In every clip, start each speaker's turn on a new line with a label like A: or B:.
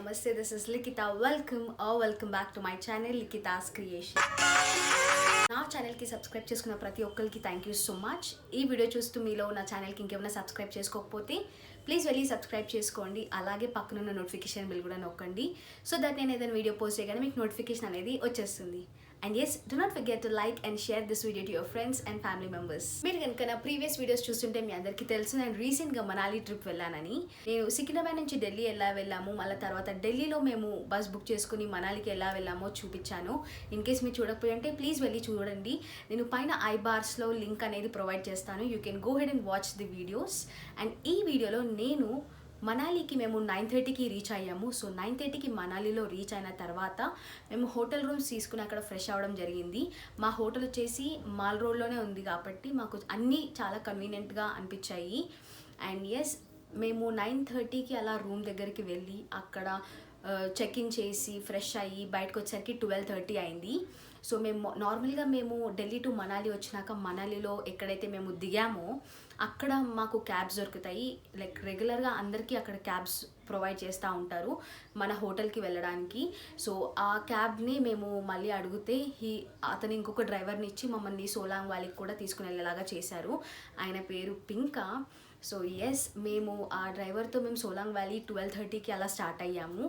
A: Namaste, this is Likita. Welcome back to my channel Likita's Creation. నా ఛానల్కి subscribe చేసుకున్న ప్రతి ఒక్కరికి థ్యాంక్ యూ సో మచ్. ఈ వీడియో చూస్తూ మీలో నా ఛానల్కి ఇంకేమైనా సబ్స్క్రైబ్ చేసుకోకపోతే ప్లీజ్ వెళ్ళి సబ్స్క్రైబ్ చేసుకోండి. అలాగే పక్కనున్న నోటిఫికేషన్ బిల్ కూడా నొక్కండి. సో దట్ నేను ఏదైనా వీడియో పోస్ట్ చేయగానే మీకు నోటిఫికేషన్ అనేది వచ్చేస్తుంది. And yes, do not forget to like and share this video to your friends and family members. మీరు కనుక నా ప్రీవియస్ వీడియోస్ చూస్తుంటే మీ అందరికీ తెలుసు నేను రీసెంట్గా మనాలి ట్రిప్ వెళ్ళానని. నేను సికింద్రాబాద్ నుంచి ఢిల్లీ ఎలా వెళ్ళాము, మళ్ళీ తర్వాత ఢిల్లీలో మేము బస్ బుక్ చేసుకుని మనాలికి ఎలా వెళ్ళామో చూపించాను. ఇన్ కేస్ మీరు చూడకపోయి అంటే ప్లీజ్ వెళ్ళి చూడండి. నేను పైన ఐ బార్స్లో లింక్ అనేది ప్రొవైడ్ చేస్తాను. You can go ahead and watch the videos. And ఈ వీడియోలో నేను మనాలికి మేము 9:30కి రీచ్ అయ్యాము. సో 9:30కి మనాలిలో రీచ్ అయిన తర్వాత మేము హోటల్ రూమ్స్ తీసుకుని అక్కడ ఫ్రెష్ అవ్వడం జరిగింది. మా హోటల్ వచ్చేసి మాల్ రోడ్లోనే ఉంది కాబట్టి మాకు అన్నీ చాలా కన్వీనియంట్గా అనిపించాయి. అండ్ ఎస్, మేము 9:30కి అలా రూమ్ దగ్గరికి వెళ్ళి అక్కడ చెక్ ఇన్ చేసి ఫ్రెష్ అయ్యి బయటకు వచ్చేసరికి 12:30 అయింది. సో నార్మల్గా మేము ఢిల్లీ టు మనాలి వచ్చినాక మనాలిలో ఎక్కడైతే మేము దిగామో అక్కడ మాకు క్యాబ్స్ దొరుకుతాయి. లైక్ రెగ్యులర్గా అందరికీ అక్కడ క్యాబ్స్ ప్రొవైడ్ చేస్తూ ఉంటారు మన హోటల్కి వెళ్ళడానికి. సో ఆ క్యాబ్ని మేము మళ్ళీ అడిగితే అతను ఇంకొక డ్రైవర్ని ఇచ్చి మమ్మల్ని సోలాంగ్ వ్యాలీకి కూడా తీసుకుని వెళ్ళేలాగా చేశారు. ఆయన పేరు పింకా. సో ఎస్, మేము ఆ డ్రైవర్తో మేము సోలాంగ్ వ్యాలీ 12:30కి అలా స్టార్ట్ అయ్యాము.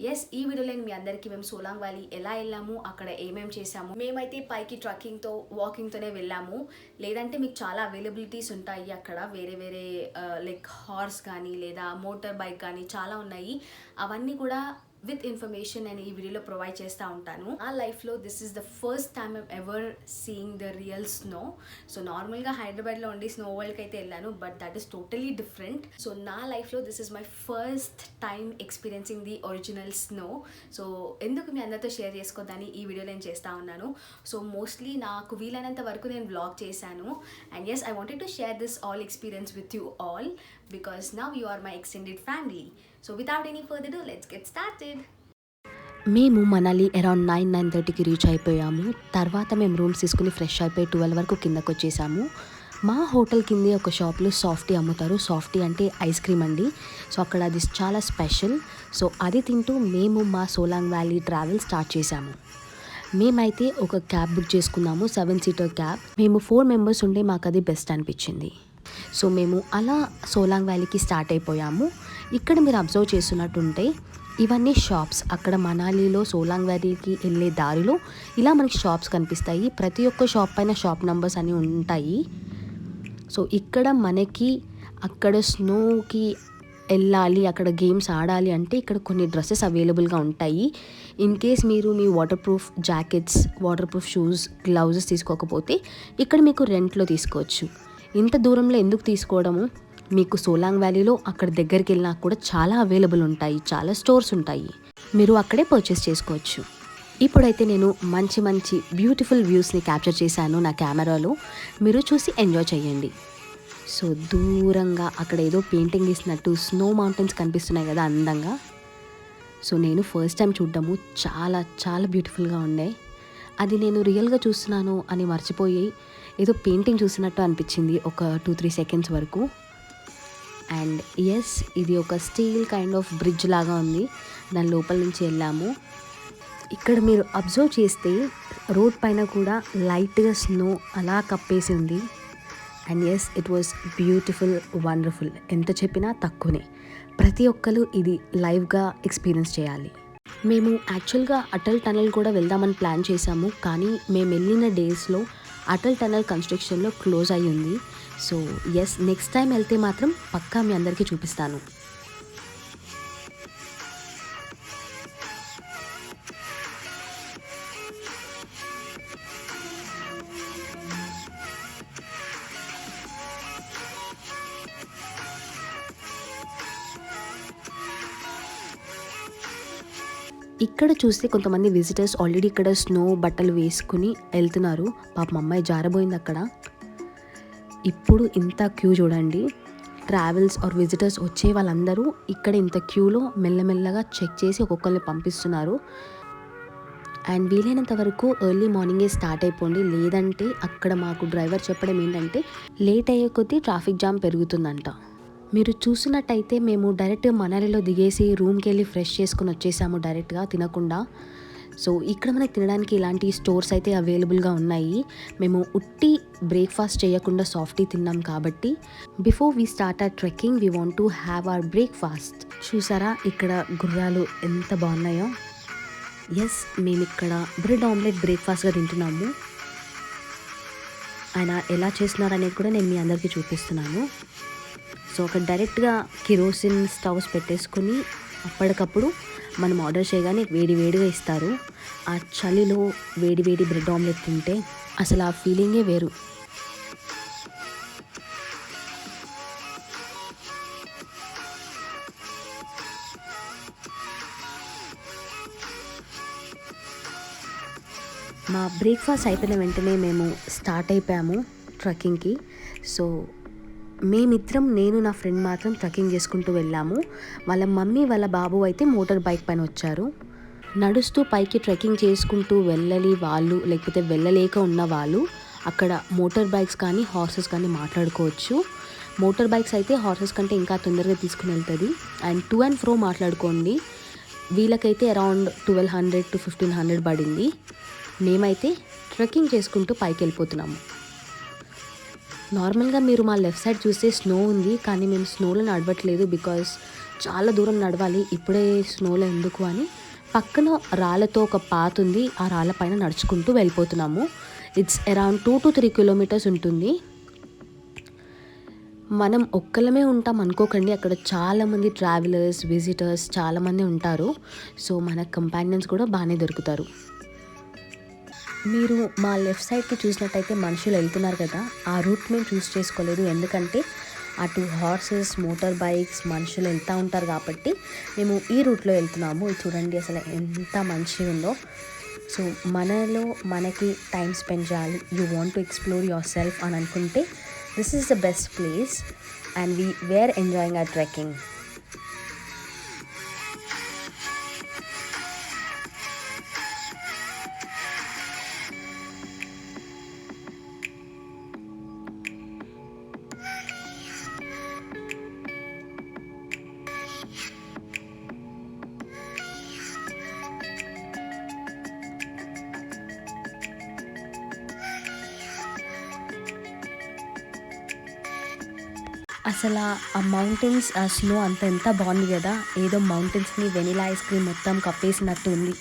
A: ఎస్, ఈ వీడియోలో మీ అందరికీ మేము సోలాంగ్ వ్యాలీ ఎలా వెళ్ళాము, అక్కడ ఏమేమి చేసాము. మేమైతే పైకి ట్రక్కింగ్తో వాకింగ్తోనే వెళ్ళాము. లేదంటే మీకు చాలా అవైలబిలిటీస్ ఉంటాయి అక్కడ, వేరే లైక్ హార్స్ కానీ లేదా మోటార్ బైక్ కానీ చాలా ఉన్నాయి. అవన్నీ కూడా విత్ ఇన్ఫర్మేషన్ నేను ఈ వీడియోలో ప్రొవైడ్ చేస్తూ ఉంటాను. నా లైఫ్లో this is the first time I'm ever seeing the real snow. So నార్మల్గా హైదరాబాద్లో ఉండి స్నో వరల్డ్కి అయితే వెళ్ళాను, but that is totally different. So నా లైఫ్లో this is my first time experiencing the original snow. So ఎందుకు మీ అందరితో షేర్ చేసుకోవద్దని ఈ వీడియో నేను చేస్తూ ఉన్నాను. సో మోస్ట్లీ నాకు వీలైనంత వరకు నేను వ్లాగ్ చేశాను. And yes, I wanted to share this all experience with you all because now you are my extended family. So without any further ado, let's get started.
B: మేము Manali around 9:30కి reach అయిపోయాము. తర్వాత మేము rooms తీసుకుని fresh అయిపోయి 12 వరకు కిందకు వచ్చేసాము. మా హోటల్ కింద ఒక షాప్లో సాఫ్టీ అమ్ముతారు. సాఫ్టీ అంటే ఐస్ క్రీమ్ అండి. సో అక్కడ అది చాలా స్పెషల్. సో అది తింటూ మేము మా సోలాంగ్ వ్యాలీ ట్రావెల్ స్టార్ట్ చేసాము. మేమైతే ఒక క్యాబ్ బుక్ చేసుకున్నాము, 7-సీటర్ క్యాబ్. మేము 4 మెంబర్స్ ఉండే మాకు అది బెస్ట్ అనిపించింది. సో మేము అలా సోలాంగ్ వ్యాలీకి స్టార్ట్ అయిపోయాము. ఇక్కడ మీరు అబ్జర్వ్ చేస్తున్నట్టుంటే ఇవన్నీ షాప్స్. అక్కడ మనాలిలో సోలాంగ్ వ్యాలీకి వెళ్ళే దారిలో ఇలా మనకి షాప్స్ కనిపిస్తాయి. ప్రతి ఒక్క షాప్ పైన షాప్ నంబర్స్ అని ఉంటాయి. సో ఇక్కడ మనకి అక్కడ స్నోకి వెళ్ళాలి, అక్కడ గేమ్స్ ఆడాలి అంటే ఇక్కడ కొన్ని డ్రెస్సెస్ అవైలబుల్గా ఉంటాయి. ఇన్ కేస్ మీరు మీ waterproof jackets, waterproof shoes, gloves తీసుకోకపోతే ఇక్కడ మీకు రెంట్లో తీసుకోవచ్చు. ఇంత దూరంలో ఎందుకు తీసుకోవడము, మీకు సోలాంగ్ వ్యాలీలో అక్కడ దగ్గరికి వెళ్ళినా కూడా చాలా అవైలబుల్ ఉంటాయి, చాలా స్టోర్స్ ఉంటాయి, మీరు అక్కడే పర్చేస్ చేసుకోవచ్చు. ఇప్పుడైతే నేను మంచి బ్యూటిఫుల్ వ్యూస్ని క్యాప్చర్ చేశాను నా కెమెరాలో. మీరు చూసి ఎంజాయ్ చేయండి. సో దూరంగా అక్కడ ఏదో పెయింటింగ్ వేసినట్టు స్నో మౌంటైన్స్ కనిపిస్తున్నాయి కదా అందంగా. సో నేను ఫస్ట్ టైం చూడడము చాలా బ్యూటిఫుల్గా ఉండే. అది నేను రియల్గా చూస్తున్నాను అని మర్చిపోయి ఏదో పెయింటింగ్ చూసినట్టు అనిపించింది ఒక 2-3 సెకండ్స్ వరకు. అండ్ ఎస్, ఇది ఒక స్టీల్ కైండ్ ఆఫ్ బ్రిడ్జ్ లాగా ఉంది. దాని లోపల నుంచి వెళ్ళాము. ఇక్కడ మీరు అబ్జర్వ్ చేస్తే రోడ్ పైన కూడా లైట్గా స్నో అలా కప్పేసి ఉంది. And yes, it was beautiful, wonderful. ఎంత చెప్పినా తక్కువనే. ప్రతి ఒక్కరు ఇది లైవ్గా ఎక్స్పీరియన్స్ చేయాలి. మేము యాక్చువల్గా అటల్ టనల్ కూడా వెళ్దామని ప్లాన్ చేశాము, కానీ మేము వెళ్ళిన డేస్లో అటల్ టనల్ కన్స్ట్రక్షన్లో క్లోజ్ అయ్యి ఉంది. సో ఎస్, నెక్స్ట్ టైం వెళ్తే మాత్రం పక్కా మీ అందరికీ చూపిస్తాను. ఇక్కడ చూస్తే కొంతమంది విజిటర్స్ ఆల్రెడీ ఇక్కడ స్నో బట్టలు వేసుకుని వెళ్తున్నారు. పాపం అమ్మాయి జారబోయింది అక్కడ. ఇప్పుడు ఇంత క్యూ చూడండి. ట్రావెల్స్ ఆర్ విజిటర్స్ వచ్చే వాళ్ళందరూ ఇక్కడ ఇంత క్యూలో మెల్లమెల్లగా చెక్ చేసి ఒక్కొక్కరిని పంపిస్తున్నారు. అండ్ వీలైనంత వరకు ఎర్లీ మార్నింగే స్టార్ట్ అయిపోండి, లేదంటే అక్కడ మాకు డ్రైవర్ చెప్పడం ఏంటంటే లేట్ అయ్యే కొద్దీ ట్రాఫిక్ జామ్ పెరుగుతుందంట. మీరు చూసినట్టయితే మేము డైరెక్ట్ మనాలిలో దిగేసి రూమ్కి వెళ్ళి ఫ్రెష్ చేసుకుని వచ్చేసాము డైరెక్ట్గా తినకుండా. సో ఇక్కడ మనకి తినడానికి ఇలాంటి స్టోర్స్ అయితే అవైలబుల్గా ఉన్నాయి. మేము ఉట్టి బ్రేక్ఫాస్ట్ చేయకుండా సాఫ్టీ తిన్నాం కాబట్టి before we start our trekking we want to have our breakfast. చూసారా ఇక్కడ గుర్రాలు ఎంత బాగున్నాయో. ఎస్, మేము ఇక్కడ బ్రెడ్ ఆమ్లెట్ బ్రేక్ఫాస్ట్గా తింటున్నాము. ఆయన ఎలా చేస్తున్నారు అనేది కూడా నేను మీ అందరికీ చూపిస్తున్నాను. సో అక్కడ డైరెక్ట్గా కిరోసిన్ స్టవ్స్ పెట్టేసుకుని అప్పటికప్పుడు మనం ఆర్డర్ చేయగానే వేడి వేడిగా ఇస్తారు. ఆ చలిలో వేడి వేడి బ్రెడ్ ఆమ్లెట్ తింటే అసలు ఆ ఫీలింగే వేరు. మా బ్రేక్ఫాస్ట్ అయిపోయిన వెంటనే మేము స్టార్ట్ అయిపోయాము ట్రెక్కింగ్కి. సో మేమిద్దరం, నేను నా ఫ్రెండ్ మాత్రం ట్రెక్కింగ్ చేసుకుంటూ వెళ్ళాము. వాళ్ళ మమ్మీ వాళ్ళ బాబు అయితే మోటార్ బైక్ పైన వచ్చారు. నడుస్తూ పైకి ట్రెక్కింగ్ చేసుకుంటూ వెళ్ళాలి వాళ్ళు, లేకపోతే వెళ్ళలేక ఉన్న వాళ్ళు అక్కడ మోటార్ బైక్స్ కానీ హార్సెస్ కానీ మాట్లాడుకోవచ్చు. మోటార్ బైక్స్ అయితే హార్సెస్ కంటే ఇంకా తొందరగా తీసుకుని వెళ్తుంది. అండ్ టు అండ్ ఫ్రో మాట్లాడుకోండి. వీళ్ళకైతే అరౌండ్ 1200 to 1500 పడింది. మేమైతే ట్రెక్కింగ్ చేసుకుంటూ పైకి వెళ్ళిపోతున్నాము. నార్మల్గా మీరు మా లెఫ్ట్ సైడ్ చూస్తే స్నో ఉంది, కానీ మేము స్నోలో నడవట్లేదు బికాజ్ చాలా దూరం నడవాలి, ఇప్పుడే స్నోలో ఎందుకు అని పక్కన రాళ్ళతో ఒక పాత్ ఉంది, ఆ రాళ్ళ పైన నడుచుకుంటూ వెళ్ళిపోతున్నాము. ఇట్స్ అరౌండ్ 2 to 3 kilometers ఉంటుంది. మనం ఒక్కలమే ఉంటాం అనుకోకండి, అక్కడ చాలామంది ట్రావెలర్స్, విజిటర్స్ చాలామంది ఉంటారు. సో మన కంపానియన్స్ కూడా బాగానే దొరుకుతారు. మీరు మా లెఫ్ట్ సైడ్కి చూసినట్టయితే మనుషులు వెళ్తున్నారు కదా, ఆ రూట్ మేము చూస్ చేసుకోలేదు. ఎందుకంటే అటు హార్సెస్, మోటార్ బైక్స్, మనుషులు వెళ్తూ ఉంటారు కాబట్టి మేము ఈ రూట్లో వెళ్తున్నాము. చూడండి అసలు ఎంత మంచిగా ఉందో. సో మనలో మనకి టైం స్పెండ్ చేయాలి, you want to explore yourself అని అనుకుంటే this is the best place and we were enjoying our trekking. అసలు ఆ మౌంటైన్స్, ఆ స్నో అంత ఎంత బాగుంది కదా, ఏదో మౌంటైన్స్ని వెనిలా ఐస్ క్రీమ్ మొత్తం కప్పేసినట్టు ఉంది.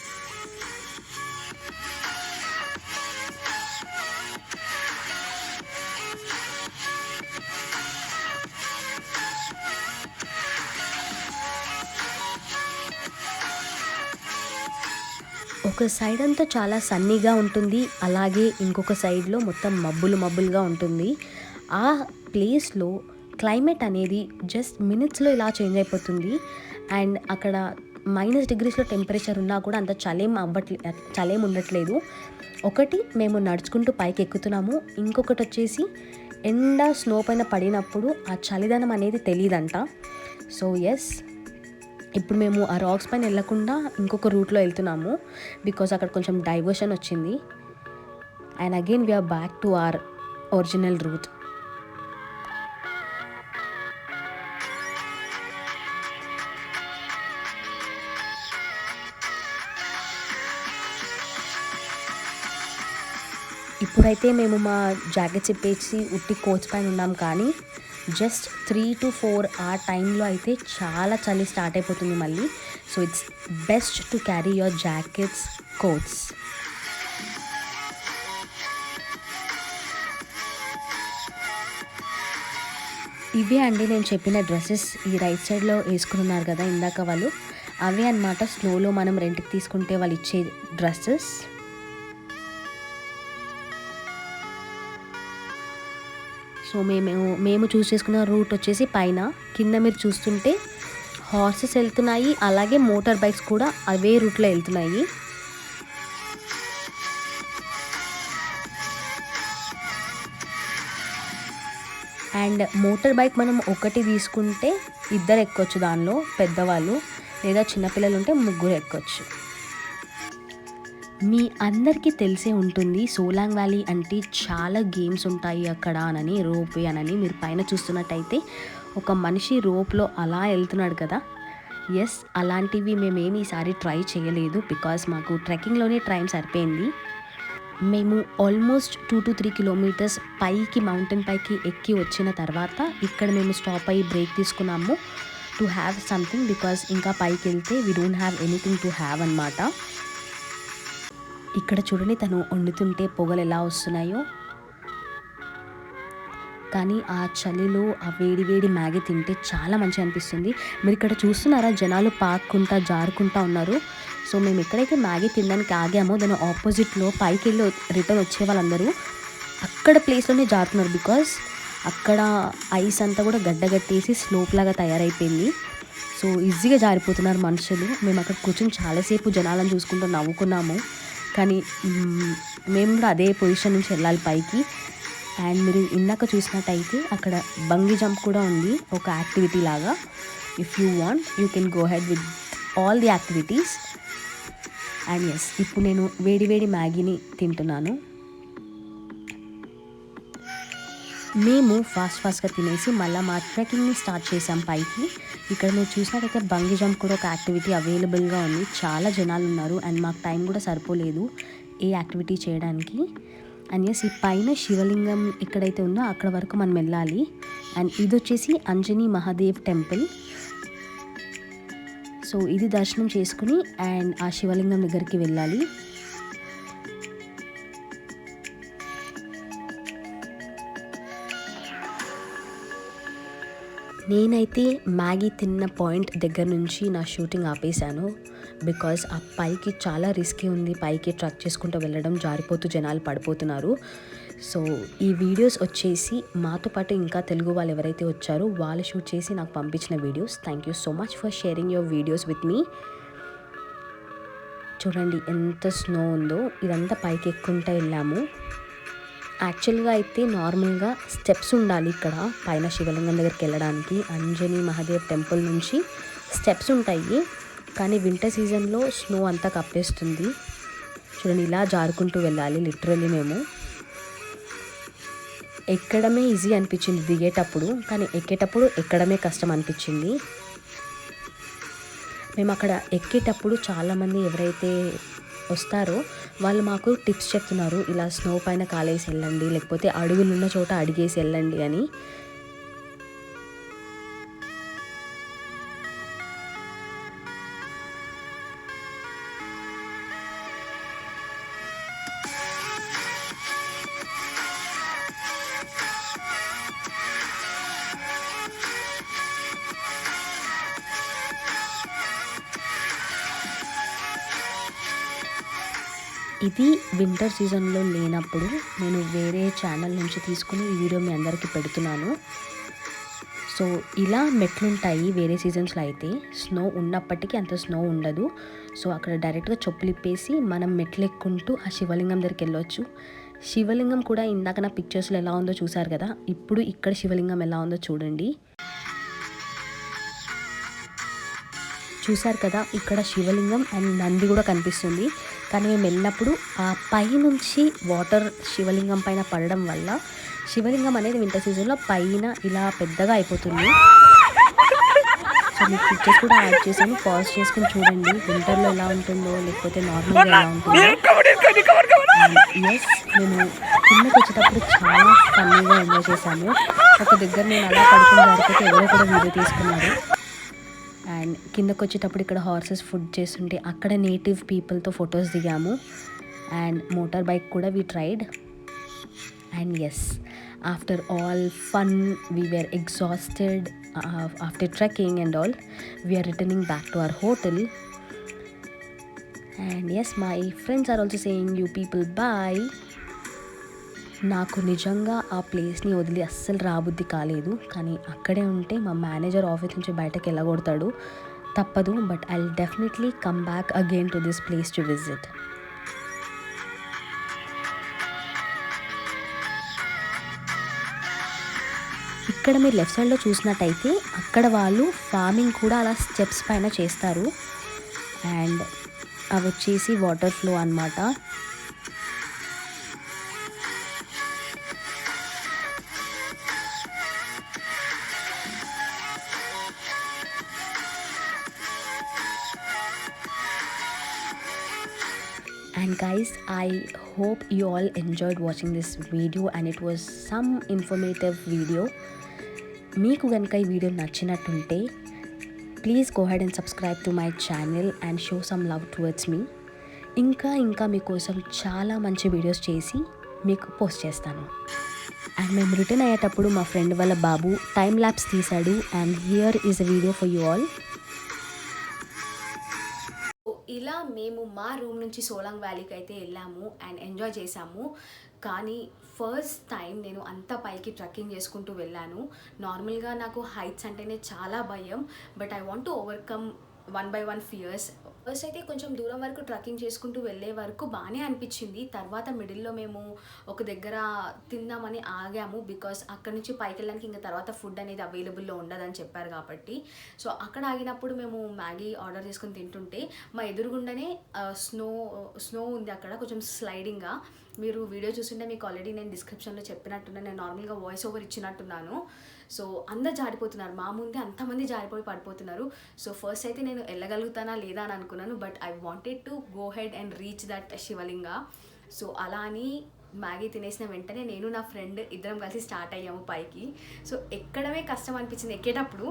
B: ఒక సైడ్ అంతా చాలా సన్నీగా ఉంటుంది, అలాగే ఇంకొక సైడ్లో మొత్తం మబ్బులుగా ఉంటుంది. ఆ ప్లేస్లో క్లైమేట్ అనేది జస్ట్ మినిట్స్లో ఇలా చేంజ్ అయిపోతుంది. అండ్ అక్కడ -degreesలో టెంపరేచర్ ఉన్నా కూడా అంత చలేం ఉండట్లేదు. ఒకటి మేము నడుచుకుంటూ పైకి ఎక్కుతున్నాము, ఇంకొకటి వచ్చేసి ఎండ స్నో పైన పడినప్పుడు ఆ చలిదనం అనేది తెలియదంట. సో ఎస్, ఇప్పుడు మేము ఆ రాక్స్ పైన వెళ్ళకుండా ఇంకొక రూట్లో వెళ్తున్నాము బికాజ్ అక్కడ కొంచెం డైవర్షన్ వచ్చింది. And again we are back to our original route. ఇప్పుడైతే మేము మా జాకెట్స్ ఇప్పేసి ఉట్టి కోచ్ పైన ఉన్నాం, కానీ జస్ట్ 3 to 4 ఆ టైంలో అయితే చాలా చలి స్టార్ట్ అయిపోతుంది మళ్ళీ. So it's best to carry your jackets, coats. ఇవే అండి నేను చెప్పిన డ్రెస్సెస్, ఈ రైట్ సైడ్లో వేసుకున్నారు కదా ఇందాక వాళ్ళు, అవే అన్నమాట స్నోలో మనం రెంట్కి తీసుకుంటే వాళ్ళు ఇచ్చే డ్రెస్సెస్. సో మేము చూస్ చేసుకున్న రూట్ వచ్చేసి పైన, కింద మీరు చూస్తుంటే హార్సెస్ వెళ్తున్నాయి, అలాగే మోటార్ బైక్స్ కూడా అవే రూట్లో వెళ్తున్నాయి. అండ్ మోటార్ బైక్ మనం ఒకటి తీసుకుంటే 2 ఎక్కొచ్చు దానిలో, పెద్దవాళ్ళు లేదా చిన్నపిల్లలు ఉంటే 3 ఎక్కొచ్చు. మీ అందరికీ తెలిసే ఉంటుంది సోలాంగ్ వ్యాలీ అంటే చాలా గేమ్స్ ఉంటాయి అక్కడ అనని, రోప్ వే అనని. మీరు పైన చూస్తున్నట్టయితే ఒక మనిషి రోప్లో అలా వెళ్తున్నాడు కదా. ఎస్, అలాంటివి మేమేమి ఈసారి ట్రై చేయలేదు బికాజ్ మాకు ట్రెక్కింగ్లోనే టైం సరిపోయింది. మేము ఆల్మోస్ట్ 2 to 3 kilometers పైకి మౌంటైన్ పైకి ఎక్కి వచ్చిన తర్వాత ఇక్కడ మేము స్టాప్ అయ్యి బ్రేక్ తీసుకున్నాము టు హ్యావ్ సంథింగ్ బికాజ్ ఇంకా పైకి వెళ్తే we don't have anything to have అనమాట. ఇక్కడ చూడండి తను వండుతుంటే పొగలు ఎలా వస్తున్నాయో. కానీ ఆ చలిలో ఆ వేడి వేడి మ్యాగీ తింటే చాలా మంచిగా అనిపిస్తుంది. మీరు ఇక్కడ చూస్తున్నారా, జనాలు పాక్కుంటా జారుకుంటా ఉన్నారు. సో మేము ఎక్కడైతే మ్యాగీ తినడానికి ఆగామో దాని ఆపోజిట్లో పైకి వెళ్ళి రిటర్న్ వచ్చే వాళ్ళందరూ అక్కడ ప్లేస్లోనే జారుతున్నారు బికాజ్ అక్కడ ఐస్ అంతా కూడా గడ్డగట్టేసి స్లోప్ లాగా తయారైపోయింది. సో ఈజీగా జారిపోతున్నారు మనుషులు. మేము అక్కడ కూర్చొని చాలాసేపు జనాలను చూసుకుంటూ నవ్వుకున్నాము. కానీ మేము కూడా అదే పొజిషన్ నుంచి వెళ్ళాలి పైకి. అండ్ మీరు ఇందాక చూసినట్టయితే అక్కడ బంగీ జంప్ కూడా ఉంది, ఒక యాక్టివిటీ లాగా. If you want you can go head with all the activities. And yes, ఇప్పుడు నేను వేడి వేడి మ్యాగీని తింటున్నాను. మేము ఫాస్ట్గా తినేసి మళ్ళీ మా ట్రెక్కింగ్ని స్టార్ట్ చేసాం పైకి. ఇక్కడ మీరు చూసినట్టయితే బంగీ జంప్ కూడా ఒక యాక్టివిటీ అవైలబుల్గా ఉంది. చాలా జనాలు ఉన్నారు అండ్ మాకు టైం కూడా సరిపోలేదు ఏ యాక్టివిటీ చేయడానికి. అండ్ ఎస్, ఈ పైన శివలింగం ఎక్కడైతే ఉందో అక్కడ వరకు మనం వెళ్ళాలి. అండ్ ఇది వచ్చేసి అంజనీ మహాదేవ్ టెంపుల్. సో ఇది దర్శనం చేసుకుని అండ్ ఆ శివలింగం దగ్గరికి వెళ్ళాలి. నేనైతే మ్యాగీ తిన్న పాయింట్ దగ్గర నుంచి నా షూటింగ్ ఆపేశాను బికాజ్ ఆ పైకి చాలా రిస్కీ ఉంది. పైకి ట్రక్ చేసుకుంటూ వెళ్ళడం, జారిపోతూ జనాలు పడిపోతున్నారు. సో ఈ వీడియోస్ వచ్చేసి మాతో పాటు ఇంకా తెలుగు వాళ్ళు ఎవరైతే వచ్చారో వాళ్ళు షూట్ చేసి నాకు పంపించిన videos. Thank you so much for sharing your videos with me. చూడండి ఎంత స్నో ఉందో. ఇదంతా పైకి ఎక్కుంటూ వెళ్ళాము. యాక్చువల్గా అయితే నార్మల్గా స్టెప్స్ ఉండాలి ఇక్కడ పైన శివలింగం దగ్గరికి వెళ్ళడానికి. అంజనీ మహాదేవ్ టెంపుల్ నుంచి స్టెప్స్ ఉంటాయి, కానీ వింటర్ సీజన్లో స్నో అంతా కప్పేస్తుంది. చూడండి ఇలా జారుకుంటూ వెళ్ళాలి. లిటరల్లీ మేము ఎక్కడమే ఈజీ అనిపించింది దిగేటప్పుడు, కానీ ఎక్కేటప్పుడు ఎక్కడమే కష్టం అనిపించింది. మేము అక్కడ ఎక్కేటప్పుడు చాలామంది ఎవరైతే వస్తారో వాళ్ళు మాకు టిప్స్ చెప్తున్నారు, ఇలా స్నో పైన కాలేసి వెళ్ళండి, లేకపోతే అడుగులు ఉన్న చోట అడిగేసి వెళ్ళండి అని. ఇది వింటర్ సీజన్లో లేనప్పుడు నేను వేరే ఛానల్ నుంచి తీసుకుని ఈ వీడియో మీ అందరికీ పెడుతున్నాను. సో ఇలా మెట్లుంటాయి వేరే సీజన్స్లో అయితే. స్నో ఉన్నప్పటికీ అంత స్నో ఉండదు. సో అక్కడ డైరెక్ట్గా చెప్పులు ఇప్పేసి మనం మెట్లు ఎక్కుంటూ ఆ శివలింగం దగ్గరికి వెళ్ళొచ్చు. శివలింగం కూడా ఇందాక నా పిక్చర్స్లో ఎలా ఉందో చూసారు కదా, ఇప్పుడు ఇక్కడ శివలింగం ఎలా ఉందో చూడండి. చూసారు కదా, ఇక్కడ శివలింగం అండ్ నంది కూడా కనిపిస్తుంది. కానీ మేము వెళ్ళినప్పుడు ఆ పై నుంచి వాటర్ శివలింగం పైన పడడం వల్ల శివలింగం అనేది వింటర్ సీజన్లో పైన ఇలా పెద్దగా అయిపోతుంది. సో మీకు పిక్చర్స్ కూడా యాడ్ చేశాను, పాజ్ చేసుకుని చూడండి వింటర్లో ఎలా ఉంటుందో లేకపోతే నార్మల్గా ఎలా ఉంటుందో. ఎస్, మేము కిందకి వచ్చేటప్పుడు చాలా ఫన్నీగా ఎంజాయ్ చేశాము. ఒక దగ్గర నేను అలా పడుకుని జారిపోతే ఎవరో కూడా వీడియో తీసుకున్నారు. అండ్ కిందకు వచ్చేటప్పుడు ఇక్కడ హార్సెస్ ఫుడ్ చేస్తుంటే అక్కడ నేటివ్ పీపుల్తో ఫొటోస్ దిగాము. అండ్ మోటార్ బైక్ కూడా we tried. And yes, after all fun we were exhausted after trekking and all we are returning back to our hotel. And yes, my friends are also saying you people bye. నాకు నిజంగా ఆ ప్లేస్ని వదిలి అస్సలు రాబుద్ది కాలేదు, కానీ అక్కడే ఉంటే మా మేనేజర్ ఆఫీస్ నుంచి బయటకు వెళ్ళగొడతాడు, తప్పదు. But I will definitely come back again to this place to visit. ఇక్కడ మీరు లెఫ్ట్ సైడ్లో చూసినట్టయితే అక్కడ వాళ్ళు ఫార్మింగ్ కూడా అలా స్టెప్స్ పైన చేస్తారు. అండ్ అవి వచ్చేసి వాటర్ ఫ్లో అన్నమాట. And guys, I hope you all enjoyed watching this video and it was some informative video. మీకు కనుక ఈ వీడియో నచ్చినట్టుంటే please go ahead and subscribe to my channel and show some love towards me. ఇంకా మీకోసం చాలా మంచి videos చేసి మీకు పోస్ట్ చేస్తాను. అండ్ మేము రిటర్న్ అయ్యేటప్పుడు మా ఫ్రెండ్ వాళ్ళ బాబు టైం ల్యాప్స్ తీశాడు and here is a video for you all.
A: ఇలా మేము మా రూమ్ నుంచి సోలాంగ్ వ్యాలీకి అయితే వెళ్ళాము అండ్ ఎంజాయ్ చేసాము. కానీ ఫస్ట్ టైం నేను అంత పైకి ట్రెక్కింగ్ చేసుకుంటూ వెళ్ళాను. నార్మల్గా నాకు హైట్స్ అంటేనే చాలా భయం, but I want to overcome 1 by 1 fears. First అయితే కొంచెం దూరం వరకు ట్రెక్కింగ్ చేసుకుంటూ వెళ్ళే వరకు బాగానే అనిపించింది. తర్వాత మిడిల్లో మేము ఒక దగ్గర తిందామని ఆగాము, బికాస్ అక్కడ నుంచి పైకి వెళ్ళడానికి ఇంకా తర్వాత ఫుడ్ అనేది అవైలబుల్లో ఉండదని చెప్పారు కాబట్టి. సో అక్కడ ఆగినప్పుడు మేము మ్యాగీ ఆర్డర్ చేసుకొని తింటుంటే మా ఎదురుగుండానే స్నో ఉంది అక్కడ, కొంచెం స్లైడింగ్గా. మీరు వీడియో చూస్తుంటే మీకు ఆల్రెడీ నేను డిస్క్రిప్షన్లో చెప్పినట్టున్నా, నేను నార్మల్గా వాయిస్ ఓవర్ ఇచ్చినట్టున్నాను. సో అందరు జారిపోతున్నారు, మా ముందే అంతమంది జారిపోయి పడిపోతున్నారు. సో ఫస్ట్ అయితే నేను వెళ్ళగలుగుతానా లేదా అని అనుకున్నాను, but I wanted to go ahead and reach that Shivalinga. So అలా అని మ్యాగీ తినేసిన వెంటనే నేను నా ఫ్రెండ్ ఇద్దరం కలిసి స్టార్ట్ అయ్యాము పైకి. సో ఎక్కడమే కష్టం అనిపించింది ఎక్కేటప్పుడు,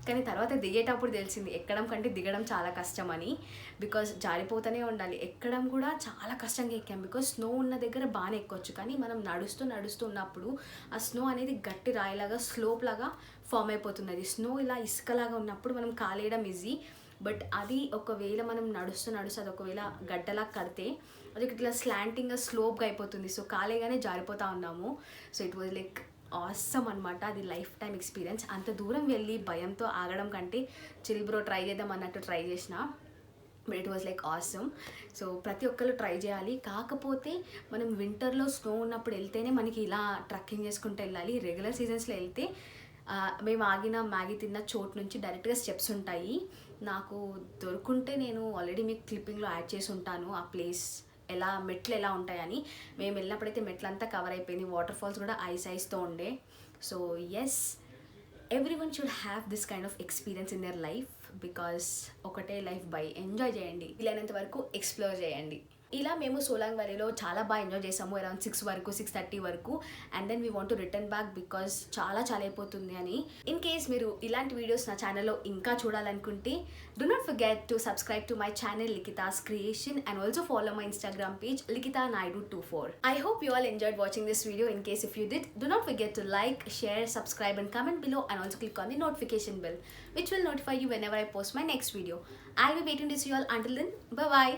A: కానీ తర్వాత దిగేటప్పుడు తెలిసింది ఎక్కడం కంటే దిగడం చాలా కష్టం అని. బికాజ్ జారిపోతూనే ఉండాలి, ఎక్కడం కూడా చాలా కష్టంగా ఎక్కాం. బికాజ్ స్నో ఉన్న దగ్గర బాగానే ఎక్కొచ్చు, కానీ మనం నడుస్తూ ఉన్నప్పుడు ఆ స్నో అనేది గట్టి రాయిలాగా స్లోప్ లాగా ఫామ్ అయిపోతున్నది. స్నో ఇలా ఇసుకలాగా ఉన్నప్పుడు మనం కాలేయడం ఈజీ, బట్ అది ఒకవేళ మనం నడుస్తూ అది ఒకవేళ గడ్డలా కడితే అది ఇట్లా స్లాంటింగ్గా స్లోప్గా అయిపోతుంది. సో కాలేగానే జారిపోతూ ఉన్నాము. So it was like awesome అనమాట. అది లైఫ్ టైం ఎక్స్పీరియన్స్. అంత దూరం వెళ్ళి భయంతో ఆగడం కంటే చిల్ బ్రో ట్రై చేద్దాం అన్నట్టు ట్రై చేసిన, but it was like awesome. So ప్రతి ఒక్కరు ట్రై చేయాలి. కాకపోతే మనం వింటర్లో స్నో ఉన్నప్పుడు వెళ్తేనే మనకి ఇలా ట్రెక్కింగ్ చేసుకుంటూ వెళ్ళాలి. రెగ్యులర్ సీజన్స్లో వెళ్తే మేము ఆగిన మ్యాగీ తిన్న చోటు నుంచి డైరెక్ట్గా స్టెప్స్ ఉంటాయి. నాకు దొరుకుంటే నేను ఆల్రెడీ మీకు క్లిప్పింగ్లో యాడ్ చేసి ఉంటాను ఆ ప్లేస్ మెట్లు ఎలా ఉంటాయని. మేము వెళ్ళినప్పుడైతే మెట్లంతా కవర్ అయిపోయింది, వాటర్ ఫాల్స్ కూడా ఐస్తో ఉండే. So yes, everyone should have this kind of experience in their life, because ఒకటే లైఫ్, బై ఎంజాయ్ చేయండి, వీలైనంత వరకు ఎక్స్ప్లోర్ చేయండి. ఇలా మేము సోలాంగ్ వ్యాలీలో చాలా బాగా ఎంజాయ్ చేసాము, అరౌండ్ 6:30 వరకు. And then we want to return back because చాలా అయిపోతుంది అని. ఇన్ కేస్ మీరు ఇలాంటి వీడియోస్ నా ఛానల్లో ఇంకా చూడాలనుకుంటే do not forget to subscribe to my channel Likita's Creation and also follow my Instagram page Likita Naidu 24. I hope you all enjoyed watching this video. In case if you did, do not forget to like, share, subscribe and comment below, and also click on the notification bell which will notify you whenever I post my next video. I'll be waiting to see you all. Until then, bye bye.